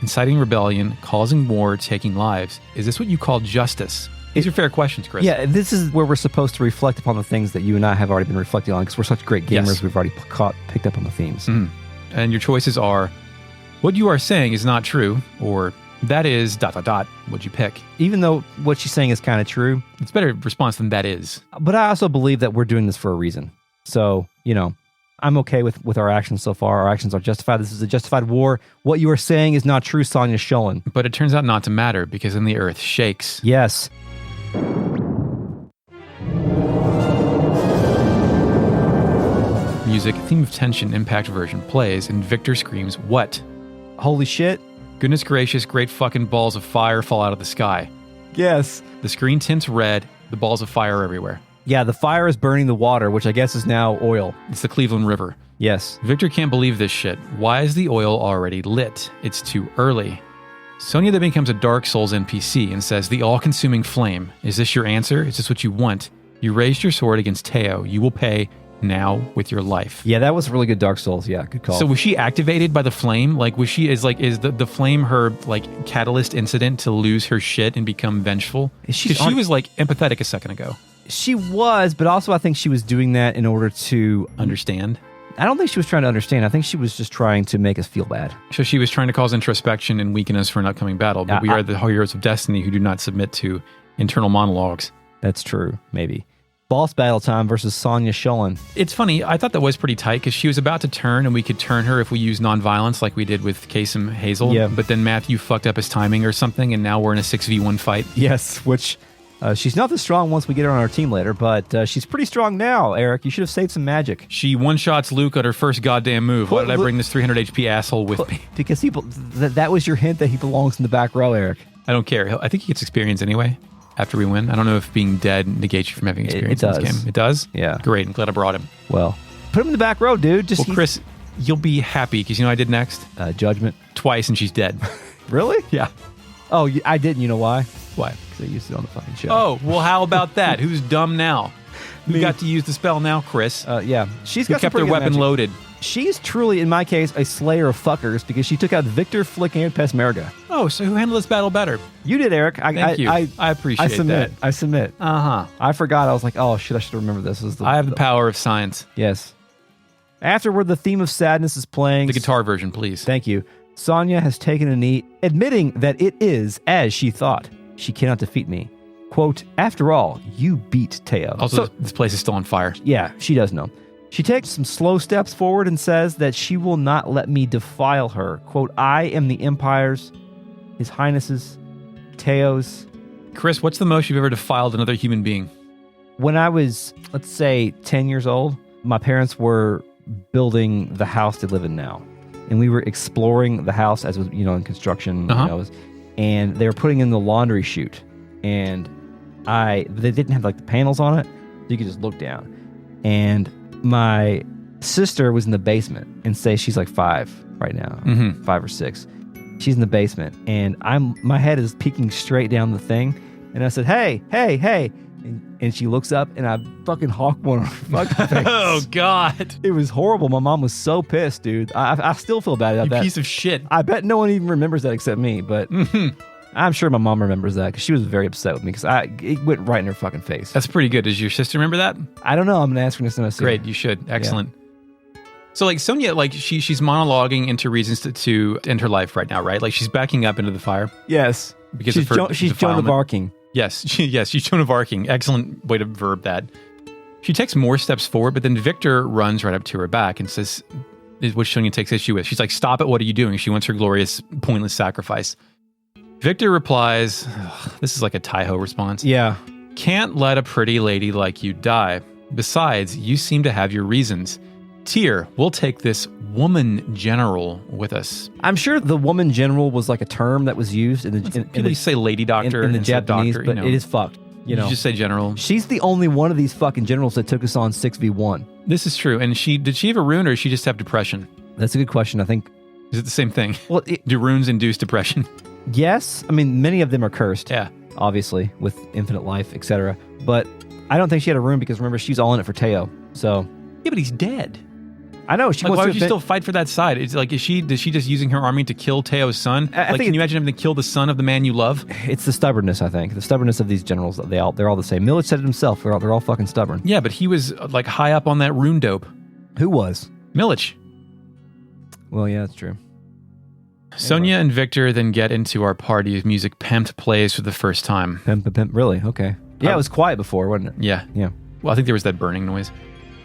Inciting rebellion, causing war, taking lives. Is this what you call justice? These are fair questions, Chris. Yeah, this is where we're supposed to reflect upon the things that you and I have already been reflecting on, because we're such great gamers. Yes. We've already picked up on the themes. Mhm. And your choices are, what you are saying is not true, or that is ... What'd you pick? Even though what she's saying is kind of true, It's a better response than that is. but I also believe that we're doing this for a reason. So, I'm okay with our actions so far. Our actions are justified. This is a justified war. What you are saying is not true, Sonia Shulen. But it turns out not to matter, because then the earth shakes. Yes. Music, theme of tension, impact version plays, and Victor screams, what? Holy shit. Goodness gracious, great fucking balls of fire fall out of the sky. Yes. The screen tints red, the balls of fire are everywhere. Yeah, the fire is burning the water, which I guess is now oil. It's the Cleveland River. Yes. Victor can't believe this shit. Why is the oil already lit? It's too early. Sonia then becomes a Dark Souls NPC and says, the all-consuming flame. Is this your answer? Is this what you want? You raised your sword against Teo. You will pay now with your life. Yeah, that was really good Dark Souls. Yeah, good call. So was she activated by the flame? Like, is the flame her, like, catalyst incident to lose her shit and become vengeful? Because she was, like, empathetic a second ago. She was, but also I think she was doing that in order to... Understand? I don't think she was trying to understand. I think she was just trying to make us feel bad. So she was trying to cause introspection and weaken us for an upcoming battle, but we are the heroes of destiny who do not submit to internal monologues. That's true, maybe. Boss battle time versus Sonia Shulen. It's funny, I thought that was pretty tight because she was about to turn and we could turn her if we use nonviolence like we did with Kasem Hazel. Yeah. But then Matthew fucked up his timing or something and now we're in a 6v1 fight. Yes, which she's not this strong once we get her on our team later, but she's pretty strong now, Eric. You should have saved some magic. She one-shots Luke on her first goddamn move. Why did I bring this 300 HP asshole with me? Because that was your hint that he belongs in the back row, Eric. I don't care. I think he gets experience anyway after we win. I don't know if being dead negates you from having experience in this game. It does? Yeah. Great. I'm glad I brought him. Well, put him in the back row, dude. Well, Chris, you'll be happy because you know what I did next? Judgment. Twice and she's dead. Really? Yeah. Oh, I didn't. You know why? Why? Because I used it on the fucking show. Oh, well, how about that? Who's dumb now? We got to use the spell now, Chris. Yeah. She's Who got kept some their pretty good weapon magic. loaded. She's truly, in my case, a slayer of fuckers because she took out Victor, Flick, and Pesmerga. Oh, so who handled this battle better? You did, Eric. Thank you. I appreciate that. I submit. Uh-huh. I forgot. I was like, oh, shit, I should remember this. This is I have the power of science. Yes. Afterward, the theme of sadness is playing. The guitar version, please. Thank you. Sonia has taken a knee, admitting that it is as she thought. She cannot defeat me. Quote, after all, you beat Teo. Also, this place is still on fire. Yeah, she does know. She takes some slow steps forward and says that she will not let me defile her. Quote, I am the Empire's, His Highness's, Teo's. Chris, what's the most you've ever defiled another human being? When I was, let's say, 10 years old, my parents were building the house they live in now. And we were exploring the house as was, in construction. And they were putting in the laundry chute. And they didn't have like the panels on it. So you could just look down. And my sister was in the basement, and say she's like 5 right now, 5 or 6. She's in the basement, and my head is peeking straight down the thing, and I said, "Hey, hey, hey!" And she looks up, and I fucking hawk one on her fucking face. Oh God! It was horrible. My mom was so pissed, dude. I still feel bad about You that. piece of shit. I bet no one even remembers that except me, but I'm sure my mom remembers that because she was very upset with me because it went right in her fucking face. That's pretty good. Does your sister remember that? I don't know. I'm gonna ask her next time I see her. Great, you should. Excellent. So like Sonia, like she's monologuing into reasons to end her life right now, right? Like she's backing up into the fire. Yes, Because she's of her she's Joan of defilement. Arcing. Yes, she's Joan of Arcing. Excellent way to verb that. She takes more steps forward, but then Victor runs right up to her back and says, which Sonia takes issue with. She's like, "Stop it! What are you doing?" She wants her glorious, pointless sacrifice. Victor replies, this is like a Taiho response. Yeah. Can't let a pretty lady like you die. Besides, you seem to have your reasons. Tyr, we'll take this woman general with us. I'm sure the woman general was like a term that was used in the People used to say lady doctor in the instead of Japanese, doctor, but it is fucked. You just say general. She's the only one of these fucking generals that took us on 6v1. This is true. And did she have a rune or did she just have depression? That's a good question. I think. Is it the same thing? Well, do runes induce depression? Yes. I mean, many of them are cursed. Yeah. Obviously, with infinite life, etc. But I don't think she had a rune because remember, she's all in it for Teo. So. Yeah, but he's dead. I know. She like, wants why to would you still fight for that side? It's like, is she just using her army to kill Teo's son? Can you imagine having to kill the son of the man you love? It's the stubbornness, I think. The stubbornness of these generals. They're all the same. Milich said it himself. They're all fucking stubborn. Yeah, but he was like high up on that rune dope. Who was? Milich. Well, yeah, that's true. Sonia and Victor then get into our party as music Pimp plays for the first time. Pimp. Really? Okay. Yeah, it was quiet before, wasn't it? Yeah. Yeah. Well, I think there was that burning noise.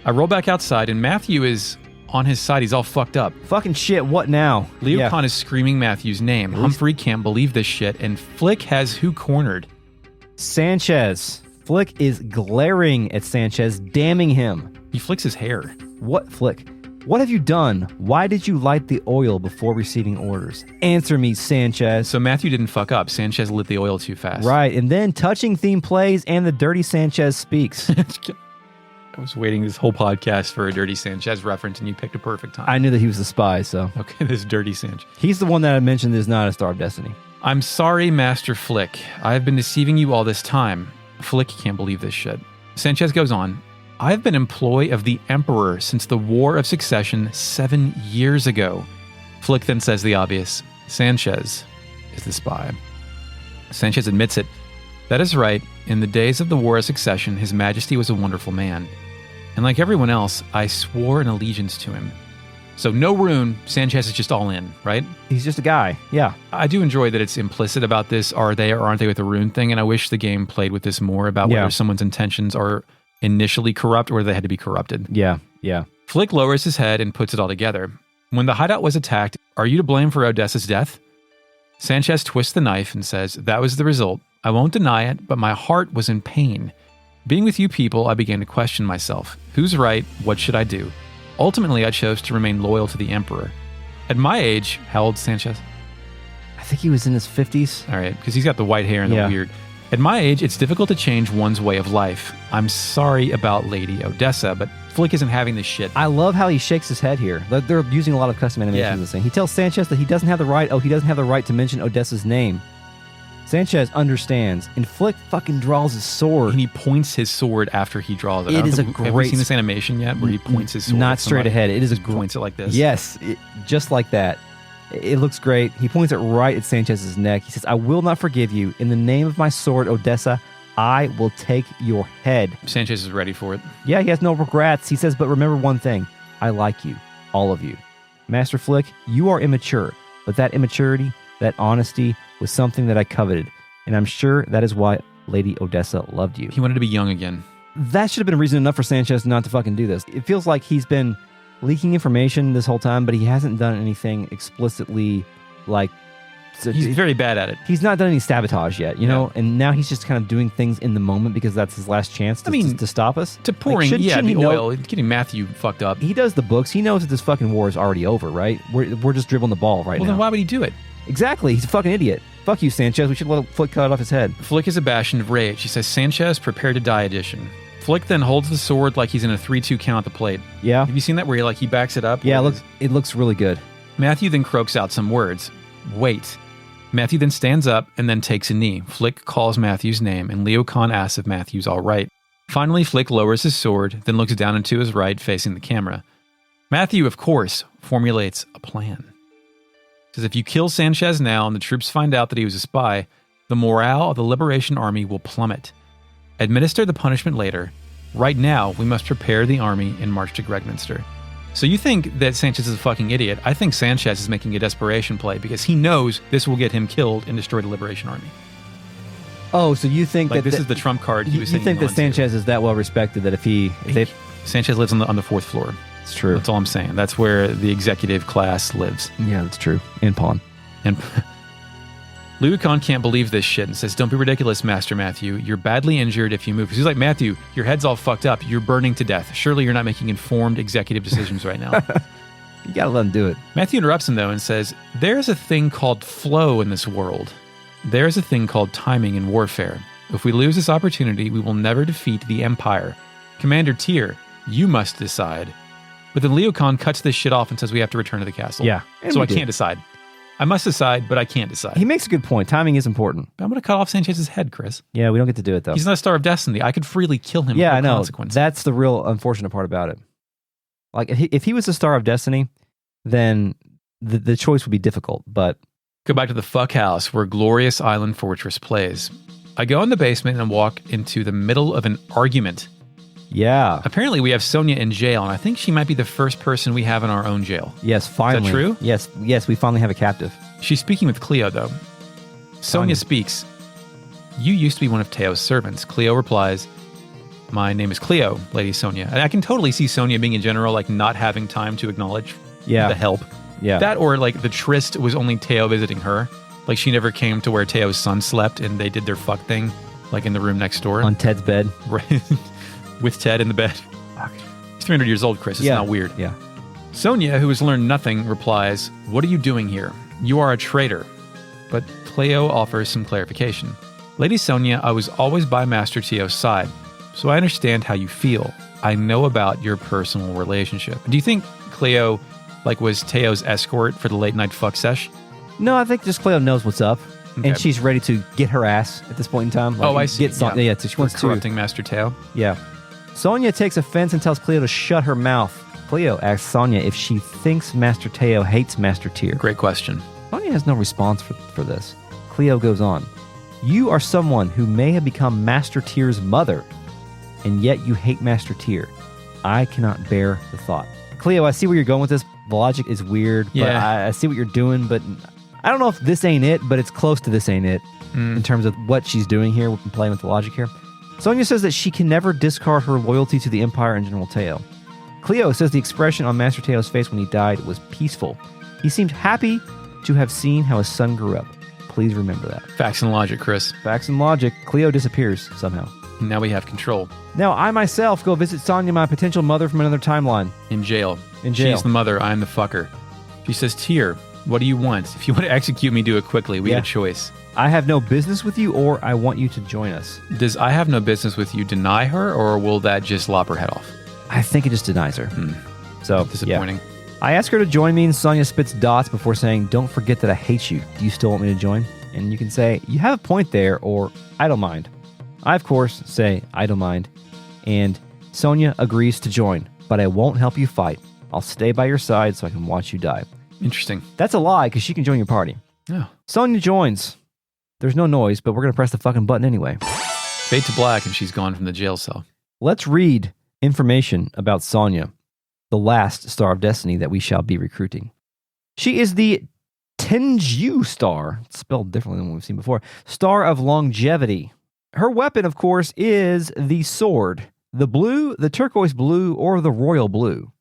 I roll back outside, and Mathiu is on his side. He's all fucked up. Fucking shit, what now? Leocon is screaming Mathiu's name. Humphrey can't believe this shit, and Flick has who cornered? Sanchez. Flick is glaring at Sanchez, damning him. He flicks his hair. What, Flick? What have you done? Why did you light the oil before receiving orders? Answer me, Sanchez. So Mathiu didn't fuck up. Sanchez lit the oil too fast. Right, and then touching theme plays and the dirty Sanchez speaks. I was waiting this whole podcast for a dirty Sanchez reference, and you picked a perfect time. I knew that he was the spy, so. Okay, this dirty Sanchez. He's the one that I mentioned is not a Star of Destiny. I'm sorry, Master Flick. I've been deceiving you all this time. Flick can't believe this shit. Sanchez goes on. I've been employee of the Emperor since the War of Succession 7 years ago. Flick then says the obvious. Sanchez is the spy. Sanchez admits it. That is right. In the days of the War of Succession, His Majesty was a wonderful man. And like everyone else, I swore an allegiance to him. So no rune, Sanchez is just all in, right? He's just a guy, yeah. I do enjoy that it's implicit about this, are they or aren't they with the rune thing, and I wish the game played with this more about whether someone's intentions are initially corrupt or they had to be corrupted. Yeah. Flick lowers his head and puts it all together. When the hideout was attacked, are you to blame for Odessa's death? Sanchez twists the knife and says, that was the result. I won't deny it, but my heart was in pain. Being with you people, I began to question myself. Who's right? What should I do? Ultimately, I chose to remain loyal to the Emperor. At my age, how old is Sanchez? I think he was in his 50s. All right, because he's got the white hair and the weird. At my age, it's difficult to change one's way of life. I'm sorry about Lady Odessa, but Flick isn't having this shit. I love how he shakes his head here. They're using a lot of custom animations in this thing. He tells Sanchez that he doesn't have the right to mention Odessa's name. Sanchez understands, and Flick fucking draws his sword. And he points his sword after he draws it. It is a Have we great seen this animation yet where he points his sword? Not at straight somebody? ahead. It is a Just points it like this. Yes, just like that. It looks great. He points it right at Sanchez's neck. He says, I will not forgive you. In the name of my sword, Odessa, I will take your head. Sanchez is ready for it. Yeah, he has no regrets. He says, but remember one thing. I like you. All of you. Master Flick, you are immature. But that immaturity, that honesty was something that I coveted. And I'm sure that is why Lady Odessa loved you. He wanted to be young again. That should have been reason enough for Sanchez not to fucking do this. It feels like he's been leaking information this whole time, but he hasn't done anything explicitly like... He's very bad at it. He's not done any sabotage yet, you know? And now he's just kind of doing things in the moment because that's his last chance to stop us. To pouring, shouldn't the he oil, getting Mathiu fucked up. He does the books. He knows that this fucking war is already over, right? We're just dribbling the ball right now. Well, then why would he do it? Exactly. He's a fucking idiot. Fuck you, Sanchez. We should let Flick cut off his head. Flick is abashed and of rage. He says, Sanchez, prepare to die edition. Flick then holds the sword like he's in a 3-2 count at the plate. Yeah. Have you seen that where he backs it up? Yeah, it looks really good. Mathiu then croaks out some words. Wait. Mathiu then stands up and then takes a knee. Flick calls Mathiu's name, and Leo Khan asks if Mathiu's all right. Finally, Flick lowers his sword, then looks down and to his right, facing the camera. Mathiu, of course, formulates a plan. He says, if you kill Sanchez now and the troops find out that he was a spy, the morale of the Liberation Army will plummet. Administer the punishment later. Right now, we must prepare the army and march to Gregminster. So you think that Sanchez is a fucking idiot. I think Sanchez is making a desperation play because he knows this will get him killed and destroy the Liberation Army. Oh, so you think this is the trump card he was You think that Sanchez is that well respected that if Sanchez lives on the 4th floor. It's true. That's all I'm saying. That's where the executive class lives. Yeah, that's true. In pawn. And Louis Khan can't believe this shit and says, don't be ridiculous, Master Mathiu. You're badly injured if you move. He's like, Mathiu, your head's all fucked up. You're burning to death. Surely you're not making informed executive decisions right now. You gotta let him do it. Mathiu interrupts him, though, and says, there's a thing called flow in this world. There's a thing called timing in warfare. If we lose this opportunity, we will never defeat the Empire. Commander Tyr, you must decide. But then Leo Khan cuts this shit off and says we have to return to the castle. Yeah. So I can't decide. I must decide, but I can't decide. He makes a good point. Timing is important. But I'm going to cut off Sanchez's head, Chris. Yeah, we don't get to do it, though. He's not a Star of Destiny. I could freely kill him. Yeah, with I know. consequence. That's the real unfortunate part about it. Like, if he was a Star of Destiny, then the choice would be difficult, but... Go back to the fuck house where Glorious Island Fortress plays. I go in the basement and walk into the middle of an argument. Yeah. Apparently we have Sonia in jail, and I think she might be the first person we have in our own jail. Yes, finally. Is that true? Yes, we finally have a captive. She's speaking with Cleo, though. Sonia speaks. You used to be one of Teo's servants. Cleo replies, my name is Cleo, Lady Sonia. And I can totally see Sonia being in general, like not having time to acknowledge the help. Yeah. That or like the tryst was only Teo visiting her. Like she never came to where Teo's son slept and they did their fuck thing, like in the room next door. On Ted's bed. Right. With Ted in the bed. Fuck. He's 300 years old, Chris. It's not weird. Yeah. Sonia, who has learned nothing, replies, what are you doing here? You are a traitor. But Cleo offers some clarification. Lady Sonia, I was always by Master Teo's side, so I understand how you feel. I know about your personal relationship. Do you think Cleo was Teo's escort for the late night fuck sesh? No, I think just Cleo knows what's up, Okay. and she's ready to get her ass at this point in time. I see. Get Sonia. Yeah, so she wants to. Corrupting Master Teo? Yeah. Sonia takes offense and tells Cleo to shut her mouth. Cleo asks Sonia if she thinks Master Teo hates Master Tyr. Great question. Sonia has no response for this. Cleo goes on. You are someone who may have become Master Tyr's mother, and yet you hate Master Tyr. I cannot bear the thought. Cleo, I see where you're going with this. The logic is weird, but I see what you're doing, but I don't know if this ain't it, but it's close to this ain't it in terms of what she's doing here, playing with the logic here. Sonia says that she can never discard her loyalty to the Empire and General Teo. Cleo says the expression on Master Teo's face when he died was peaceful. He seemed happy to have seen how his son grew up. Please remember that. Facts and logic, Chris. Facts and logic. Cleo disappears somehow. Now we have control. Now I myself go visit Sonia, my potential mother from another timeline. In jail. In jail. She's the mother, I'm the fucker. She says, Tyr, what do you want? If you want to execute me, do it quickly. We had a choice. I have no business with you, or I want you to join us. Does I have no business with you deny her, or will that just lop her head off? I think it just denies her. So, disappointing. I ask her to join me, and Sonia spits dots before saying, don't forget that I hate you. Do you still want me to join? And you can say, you have a point there, or I don't mind. I, of course, say, I don't mind. And Sonia agrees to join, but I won't help you fight. I'll stay by your side so I can watch you die. Interesting. That's a lie, because she can join your party. Oh. Sonia joins. There's no noise, but we're going to press the fucking button anyway. Fade to black, and she's gone from the jail cell. Let's read information about Sonia, the last star of destiny that we shall be recruiting. She is the Tenju star, spelled differently than what we've seen before, star of longevity. Her weapon, of course, is the sword, the blue, the turquoise blue, or the royal blue.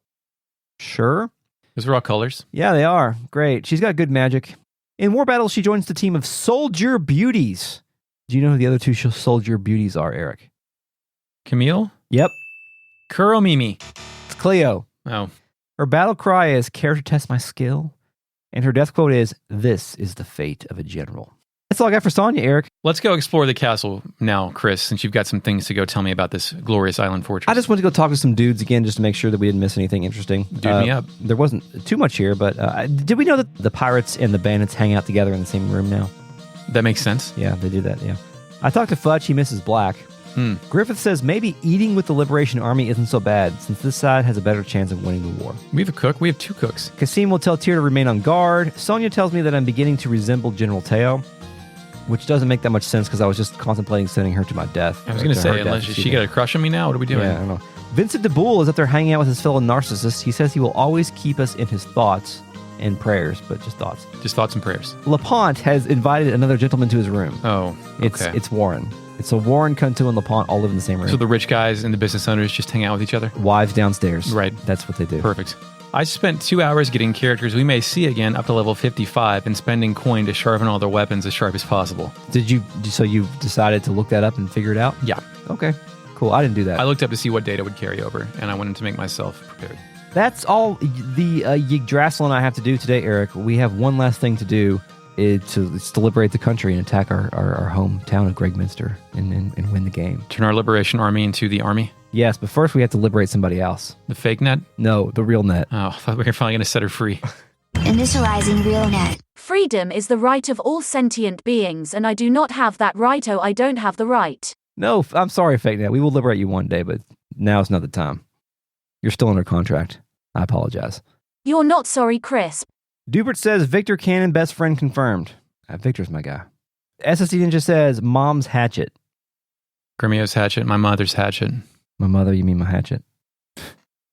Sure. Those are all colors. Yeah, they are. Great. She's got good magic. In war battles, she joins the team of soldier beauties. Do you know who the other two soldier beauties are, Eric? Camille? Yep. Kuromimi. It's Cleo. Oh. Her battle cry is, care to test my skill? And her death quote is, this is the fate of a general. That's all I got for Sonia, Eric. Let's go explore the castle now, Chris, since you've got some things to go tell me about this glorious island fortress. I just went to go talk to some dudes again just to make sure that we didn't miss anything interesting. Dude me up. There wasn't too much here, but did we know that the pirates and the bandits hang out together in the same room now? That makes sense. Yeah, they do that, yeah. I talked to Fudge, he misses Black. Griffith says maybe eating with the Liberation Army isn't so bad, since this side has a better chance of winning the war. We have a cook. We have two cooks. Kasim will tell Tyr to remain on guard. Sonia tells me that I'm beginning to resemble General Teo, which doesn't make that much sense because I was just contemplating sending her to my death. I was going to say, unless she got a crush on me now, what are we doing? Yeah, I don't know. Vincent DeBoule is up there hanging out with his fellow narcissists. He says he will always keep us in his thoughts and prayers, but just thoughts. Just thoughts and prayers. LaPont has invited another gentleman to his room. Oh, okay. It's Warren. It's a Warren, Kuntu, and LaPont all live in the same room. So the rich guys and the business owners just hang out with each other? Wives downstairs. Right. That's what they do. Perfect. I spent 2 hours getting characters we may see again up to level 55 and spending coin to sharpen all their weapons as sharp as possible. So you decided to look that up and figure it out? Yeah. Okay. Cool. I didn't do that. I looked up to see what data would carry over, and I wanted to make myself prepared. That's all the Yggdrasil and I have to do today, Eric. We have one last thing to do. It's to liberate the country and attack our hometown of Gregminster and win the game. Turn our liberation army into the army? Yes, but first we have to liberate somebody else. The fake net? No, the real net. Oh, I thought we were finally going to set her free. Initializing real net. Freedom is the right of all sentient beings, and I do not have that right. Oh, I don't have the right. No, I'm sorry, fake net. We will liberate you one day, but now's not the time. You're still under contract. I apologize. You're not sorry, Crisp. Dubert says Victor Cannon best friend confirmed. Victor's my guy. SSD Ninja says mom's hatchet. Grimio's hatchet, my mother's hatchet. My mother, you mean my hatchet?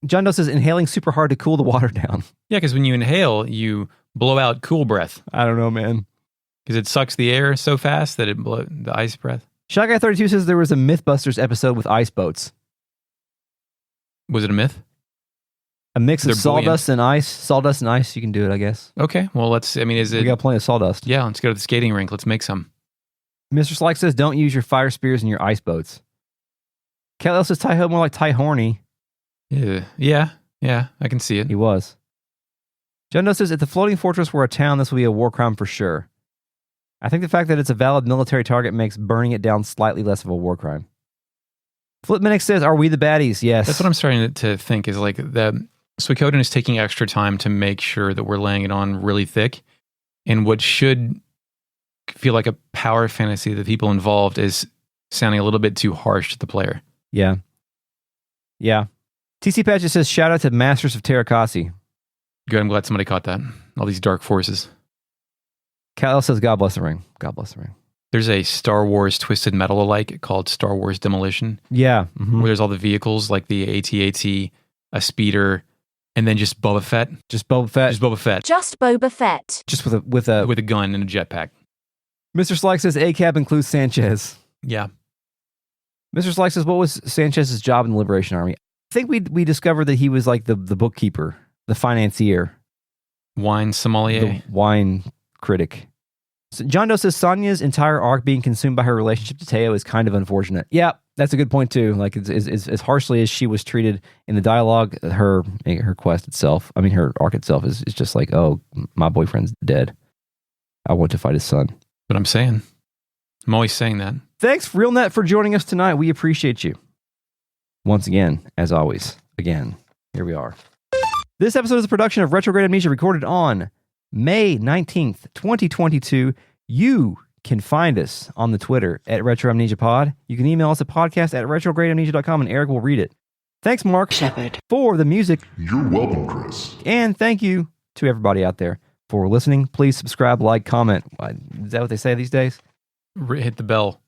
John Doe says inhaling super hard to cool the water down. Yeah, because when you inhale, you blow out cool breath. I don't know, man. Because it sucks the air so fast that it blows the ice breath. Shy Guy 32 says there was a Mythbusters episode with ice boats. Was it a myth? A mix of They're sawdust and ice. Sawdust and ice, you can do it, I guess. Okay, well, is it... We got plenty of sawdust. Yeah, let's go to the skating rink. Let's make some. Mr. Slack says don't use your fire spears in your ice boats. Kelly says Ty Ho more like Ty Horny. Yeah, I can see it. He was. John Doe says if the floating fortress were a town, this would be a war crime for sure. I think the fact that it's a valid military target makes burning it down slightly less of a war crime. Flip Minix says, are we the baddies? Yes. That's what I'm starting to think is like the Suikoden is taking extra time to make sure that we're laying it on really thick. And what should feel like a power fantasy, the people involved is sounding a little bit too harsh to the player. Yeah. TC Patch says, shout out to Masters of Terrakasi. Good, I'm glad somebody caught that. All these dark forces. Cal says, God bless the ring. God bless the ring. There's a Star Wars Twisted Metal alike called Star Wars Demolition. Yeah. Where there's all the vehicles like the AT-AT, a speeder, and then just Boba Fett. Just Boba Fett. Just Boba Fett. Just with a gun and a jetpack. Mr. Slack says ACAB includes Sanchez. Yeah. Mr. Slack says, what was Sanchez's job in the Liberation Army? I think we discovered that he was like the bookkeeper, the financier. Wine sommelier. The wine critic. So John Doe says Sonia's entire arc being consumed by her relationship to Teo is kind of unfortunate. Yeah, that's a good point too. Like as harshly as she was treated in the dialogue, her quest itself, her arc itself is just like, oh, my boyfriend's dead. I want to fight his son. But I'm saying. I'm always saying that. Thanks, RealNet, for joining us tonight. We appreciate you. Once again, as always, here we are. This episode is a production of Retrograde Amnesia, recorded on May 19th, 2022. You can find us on the Twitter at Retro Amnesia Pod. You can email us at podcast@retrogradeamnesia.com, and Eric will read it. Thanks, Mark, for the music. You're welcome, Chris. And thank you to everybody out there for listening. Please subscribe, like, comment. Is that what they say these days? Hit the bell.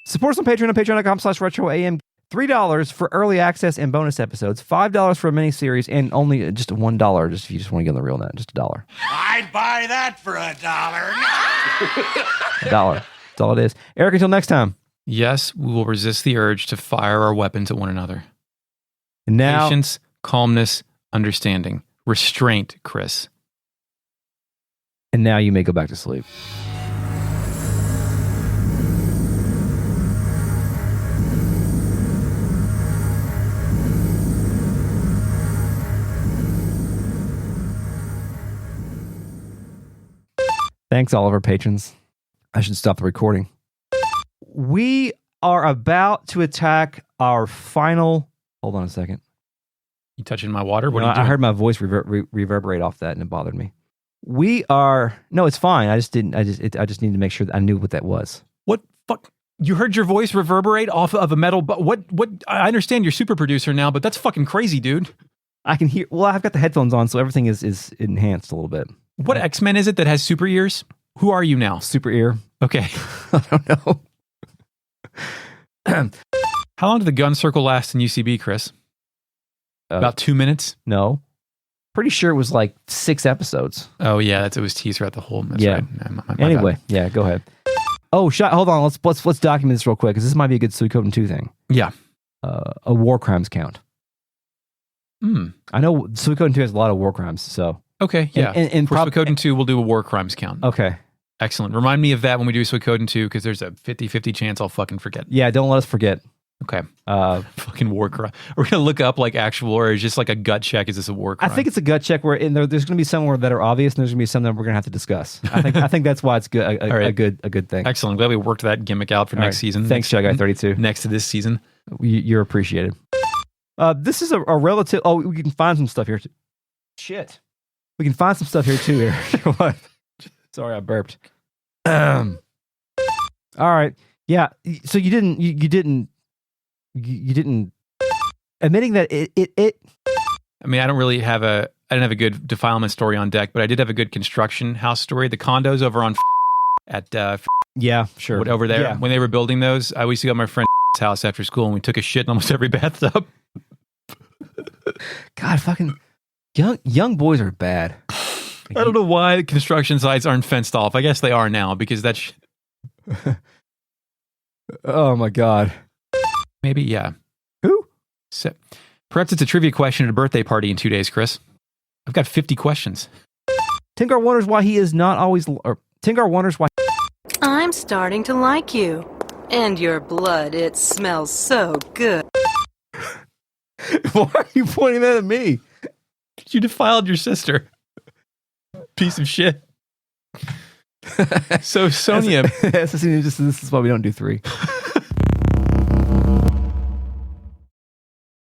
Support us on Patreon at patreon.com/retroam. $3 for early access and bonus episodes. $5 for a mini-series, and only just $1 just if you just want to get on the real net. Just $1. I'd buy that for $1. $1. That's all it is. Eric, until next time. Yes, we will resist the urge to fire our weapons at one another. And now, patience, calmness, understanding, restraint, Chris. And now you may go back to sleep. Thanks, all of our patrons. I should stop the recording. We are about to attack our final... Hold on a second. You touching my water? What No, are you doing? I heard my voice reverberate off that, and it bothered me. We are... No, it's fine. I just needed to make sure that I knew what that was. What fuck? You heard your voice reverberate off of a metal... What? I understand you're super producer now, but that's fucking crazy, dude. I can hear... Well, I've got the headphones on, so everything is enhanced a little bit. What X-Men is it that has super ears? Who are you now? Super ear. Okay. I don't know. How long did the gun circle last in UCB, Chris? About 2 minutes? No. Pretty sure it was like 6 episodes. Oh, yeah. It was teased throughout the whole... That's yeah. Right. My Anyway, bad. yeah, go ahead. Oh, hold on. Let's document this real quick, because this might be a good Suikoden 2 thing. Yeah. A war crimes count. I know Suikoden 2 has a lot of war crimes, so... Okay, yeah. And for Suikoden 2, we'll do a war crimes count. Okay. Excellent. Remind me of that when we do Suikoden 2, because there's a 50-50 chance I'll fucking forget. Yeah, don't let us forget. Okay. Fucking war crime. We're going to look up like actual, or is just like a gut check? Is this a war crime? I think it's a gut check where there's going to be some that are obvious, and there's going to be some that we're going to have to discuss. I think that's why it's good. A good thing. Excellent. Glad we worked that gimmick out for next season. Thanks, Chug Guy 32. Next to this season. You're appreciated. This is a relative... Oh, we can find some stuff here too. Shit. We can find some stuff here too. What? Sorry, I burped. All right. Yeah. So you didn't admitting that it. I mean, I didn't have a good defilement story on deck, but I did have a good construction house story. The condos over on at yeah, sure, over there. Yeah. When they were building those, I always go to my friend's house after school, and we took a shit in almost every bathtub. God, fucking young boys are bad. I don't know why construction sites aren't fenced off. I guess they are now because that's... Oh my God. Maybe, yeah. Who? Perhaps it's a trivia question at a birthday party in 2 days, Chris. I've got 50 questions. Tingar wonders why he is not always... Tingar wonders why... I'm starting to like you. And your blood, it smells so good. Why are you pointing that at me? You defiled your sister. Piece of shit. So Sonia... this is why we don't do 3.